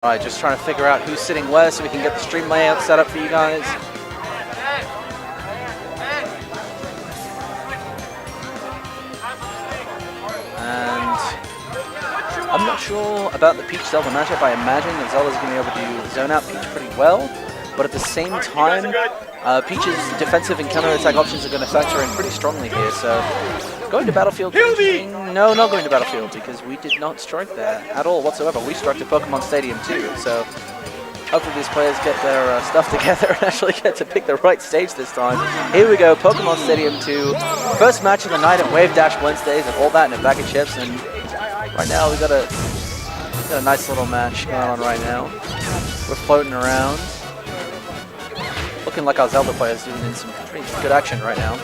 Alright, just trying to figure out who's sitting where so we can get the stream layout set up for you guys. And I'm not sure about the Peach Zelda matchup. I imagine that Zelda's going to be able to zone out Peach pretty well, but at the same time, Peach's defensive and counter-attack options are going to factor in pretty strongly here. So going to Battlefield, no, not going to Battlefield, because we did not strike there at all whatsoever. We struck to Pokemon Stadium too, so hopefully these players get their stuff together and actually get to pick the right stage this time. Here we go, Pokemon Stadium 2, first match of the night at Wave Dash Wednesdays and all that in a bag of chips, and right now we got a nice little match going on right now. We're floating around, looking like our Zelda players doing in some pretty good action right now.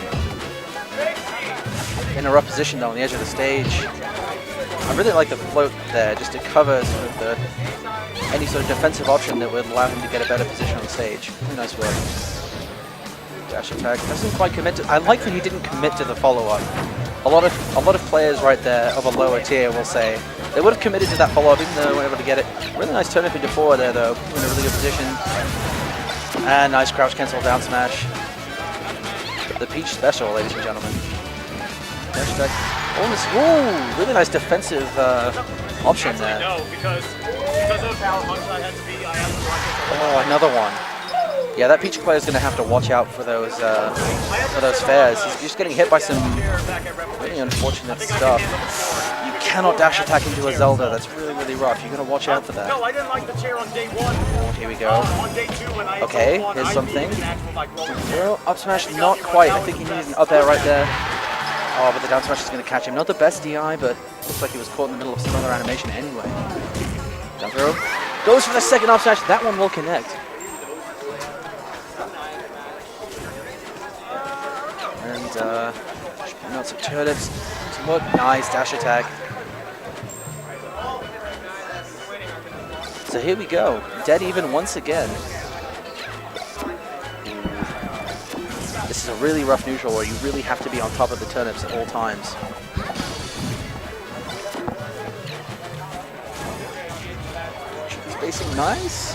In a rough position though on the edge of the stage. I really like the float there just to cover sort of any sort of defensive option that would allow him to get a better position on stage. Really nice work. Dash attack doesn't quite commit to. I like that he didn't commit to the follow-up. A lot of players right there of a lower tier will say they would have committed to that follow-up even though they weren't able to get it. Really nice turn up into forward there though, in a really good position. And nice crouch cancel down smash. The Peach special, ladies and gentlemen. Ooh, really nice defensive option there. No, because of how much I had to be, I have to watch it. Oh, another one. Yeah, that Peach player is going to have to watch out for those fares. He's just getting hit by some really unfortunate stuff. You cannot dash attack into a Zelda. That's really, really rough. You're going to watch out for that. No, I didn't like the chair on day one. Oh, here we go. On day two, when I okay, here's something. Well, up smash, not quite. I think he needed an up air right there. Oh, but the down smash is going to catch him. Not the best DI, but looks like he was caught in the middle of some other animation anyway. Down throw. Goes for the second up smash. That one will connect. And out some turnips. Some more nice dash attack. So here we go. Dead even once again. This is a really rough neutral where you really have to be on top of the turnips at all times. Spacing nice,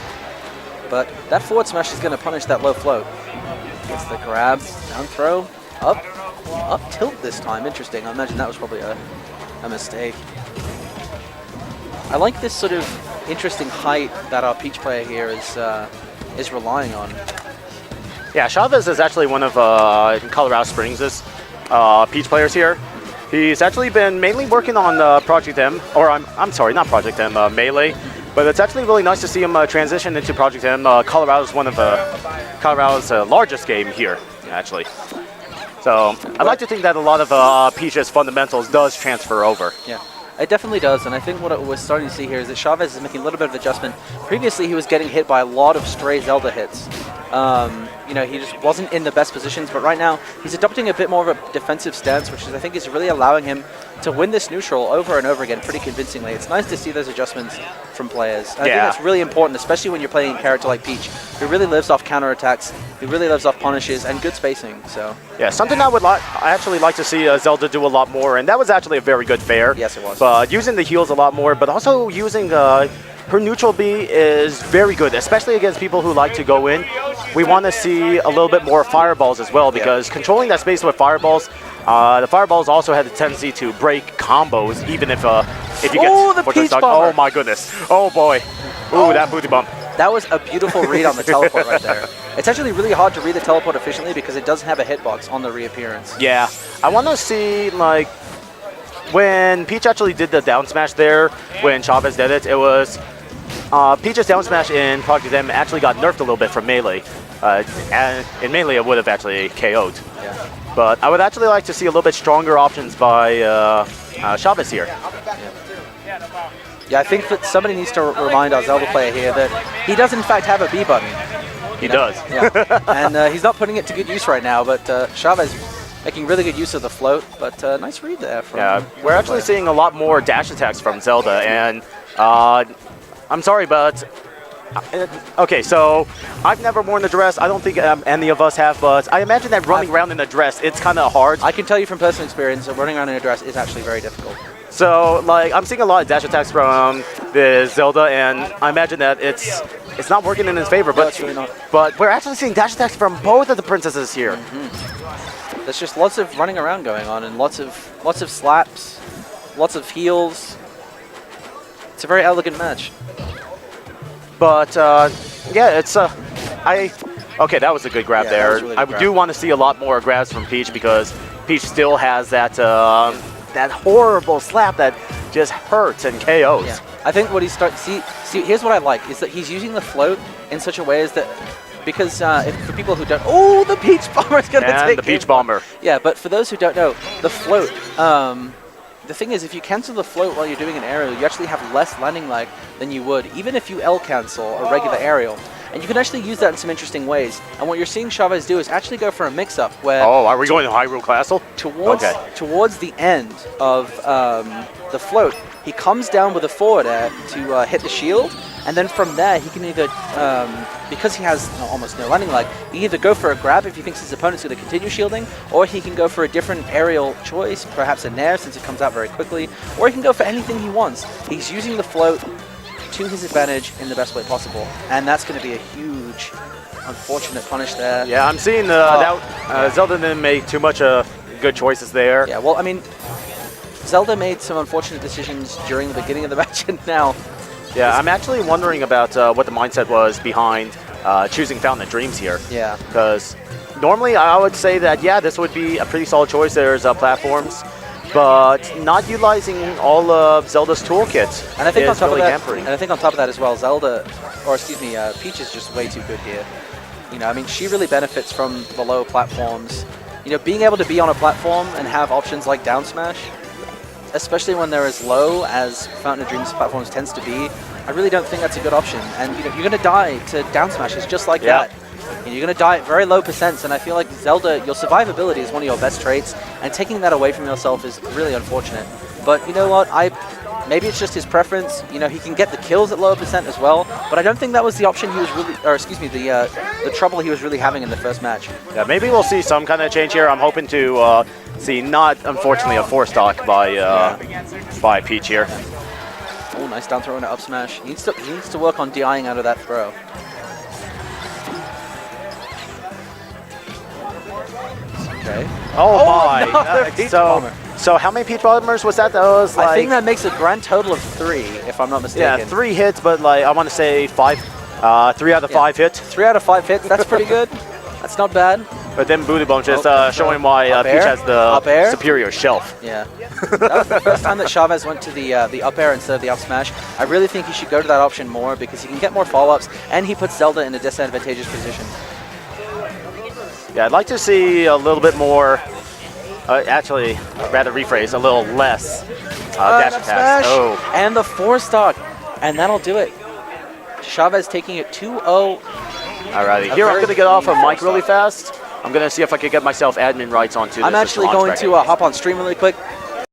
but that forward smash is going to punish that low float. Gets the grab, down throw, up tilt this time. Interesting. I imagine that was probably a mistake. I like this sort of interesting height that our Peach player here is relying on. Yeah, Chavez is actually one of Colorado Springs' Peach players here. He's actually been mainly working on Project M, or I'm sorry, not Project M, Melee. But it's actually really nice to see him transition into Project M. Colorado's one of Colorado's largest game here, actually. So I'd like to think that a lot of Peach's fundamentals does transfer over. Yeah. It definitely does, and I think what we're starting to see here is that Chavez is making a little bit of adjustment. Previously, he was getting hit by a lot of stray Zelda hits. You know, he just wasn't in the best positions, but right now he's adopting a bit more of a defensive stance, which is, I think, is really allowing him to win this neutral over and over again pretty convincingly. It's nice to see those adjustments from players. And I think that's really important, especially when you're playing a character like Peach, who really lives off counterattacks, who really lives off punishes, and good spacing. So yeah, something I actually like to see Zelda do a lot more, and that was actually a very good fair. Yes, it was. But using the heals a lot more, but also using her neutral B is very good, especially against people who like to go in. We want to see a little bit more fireballs as well, because controlling that space with fireballs, the fireballs also have the tendency to break combos, even if you get the Peach stuck. bomber. Oh my goodness! Oh boy! Ooh, that booty bump. That was a beautiful read on the teleport right there. It's actually really hard to read the teleport efficiently because it doesn't have a hitbox on the reappearance. Yeah, I want to see like when Peach actually did the down smash there. When Chavez did it, it was. Peach's down smash in Project M actually got nerfed a little bit from Melee. And in Melee, it would have actually KO'd. Yeah. But I would actually like to see a little bit stronger options by Chavez here. Yeah, I think that somebody needs to remind our Zelda player here that he does in fact have a B button. He does. Yeah. And he's not putting it to good use right now, but Chavez making really good use of the float, but nice read there. From we're actually seeing a lot more dash attacks from Zelda, and I'm sorry, but okay, so I've never worn a dress. I don't think any of us have, but I imagine that running around in a dress, it's kind of hard. I can tell you from personal experience that running around in a dress is actually very difficult. So, like, I'm seeing a lot of dash attacks from the Zelda, and I imagine that it's not working in his favor. But it's really not. But we're actually seeing dash attacks from both of the princesses here. There's just lots of running around going on, and lots of slaps, lots of heals. It's a very elegant match. But yeah, it's okay, that was a good grab Yeah, there. that was really good I grab. do want to see a lot more grabs from Peach because Peach still has that that horrible slap that just hurts and KOs. Yeah, I think what he's see. Here's what I like is that he's using the float in such a way as that because for people who don't, the Peach Bomber is gonna And take the Peach him. Bomber. Yeah, but for those who don't know, the float. The thing is, if you cancel the float while you're doing an aerial, you actually have less landing lag than you would, even if you L cancel a regular aerial. And you can actually use that in some interesting ways. And what you're seeing Chavez do is actually go for a mix-up where Oh, are we going to Hyrule Castle? towards the end of the float, he comes down with a forward air to hit the shield, and then from there he can either, because he has almost no landing lag, he can either go for a grab if he thinks his opponent's going to continue shielding, or he can go for a different aerial choice, perhaps a nair since it comes out very quickly, or he can go for anything he wants. He's using the float to his advantage in the best way possible, and that's going to be a huge, unfortunate punish there. Yeah, I'm seeing Zelda didn't make too much good choices there. Yeah, well, I mean, Zelda made some unfortunate decisions during the beginning of the match, and now... Yeah, I'm actually wondering about what the mindset was behind choosing Fountain of Dreams here. Yeah. Because normally I would say that, yeah, this would be a pretty solid choice. There's platforms, but not utilizing all of Zelda's toolkit And I think on is top really of that, hampering. and I think on top of that as well, Peach is just way too good here. You know, I mean, she really benefits from the low platforms. You know, being able to be on a platform and have options like down smash, especially when they're as low as Fountain of Dreams platforms tends to be, I really don't think that's a good option. And you know, you're going to die to down smashes just like that. And you're going to die at very low percents, and I feel like Zelda, your survivability is one of your best traits, and taking that away from yourself is really unfortunate. But you know what, maybe it's just his preference. You know, he can get the kills at lower percent as well, but I don't think that was the option he was really, or excuse me, the trouble he was really having in the first match. Yeah, maybe we'll see some kind of change here. I'm hoping to see not, unfortunately, a 4-stock by Peach here. Oh, nice down throw and up smash. He needs to work on DIing out of that throw. Okay. Oh my! Another Peach Bomber. So how many Peach Bombers was that? That was like, I think that makes a grand total of 3, if I'm not mistaken. yeah, 3 hits, but like I want to say 5, 3 out of 5 hits. 3 out of 5 hits. That's pretty good. That's not bad. But then Booty Bump just Oh, showing why up Peach air? has Up the air? superior shelf. Yeah. That was the first time that Chavez went to the up air instead of the up smash. I really think he should go to that option more because he can get more follow-ups, and he puts Zelda in a disadvantageous position. Yeah, I'd like to see a little bit more. Actually, rather rephrase, a little less dash Up attacks. smash, Oh, and the 4-stock, and that'll do it. Chavez taking it 2-0. alrighty. Here I'm going to get off of Mike really fast. I'm going to see if I can get myself admin rights onto this. I'm actually going to hop on stream really quick.